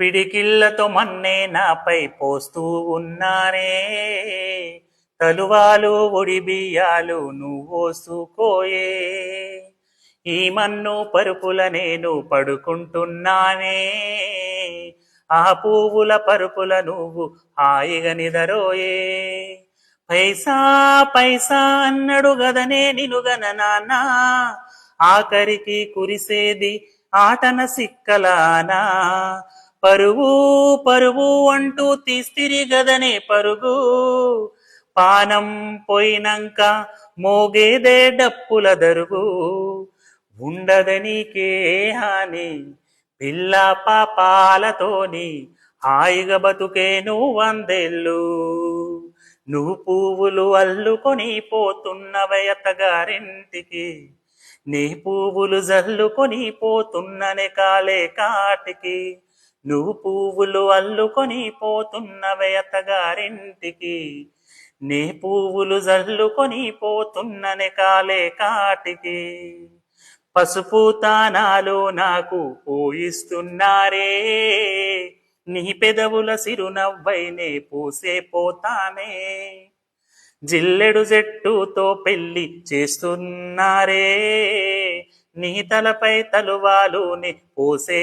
పిడికిళ్లతో మన్నే నాపై పోస్తూ ఉన్నారే, తలువాలు ఒడి బియ్యాలు నువ్వోసుకోయే. ఈ మన్ను పరుపుల నేను పడుకుంటున్నానే, ఆ పువ్వుల పరుపుల నువ్వు హాయిగా నిదరోయే. పైసా పైసా అన్నడు గదనే నినుగన నాన్న, ఆఖరికి కురిసేది ఆటన సిక్కలానా. పరువు పరువు అంటూ తీస్తిరి గదనే పరుగు, పానం పోయినంక మోగేదే డప్పుల దరుగు. ఉండదనీకే హాని పిల్ల పాపాలతోని, హాయిగా బతుకే నువ్వందేళ్ళు. నువ్వు పువ్వులు అల్లుకొని పోతున్నవే అత్తగారింటికి, నీ పువ్వులు జల్లుకొని పోతున్ననే కాలే కాటికి. నువ్వు పువ్వులు అల్లుకొని పోతున్నవే అత్తగారింటికి, నీ పువ్వులు జల్లుకొని పోతున్ననే కాలే కాటికి. పసుపు తానాలు నాకు పోయిస్తున్నారే, నీ పెదవుల సిరునవ్వైనే పూసే పోతానే. జిల్లెడు జట్టుతో పెళ్లి చేస్తున్నారే, నీ తలపై తలువాలుని పోసే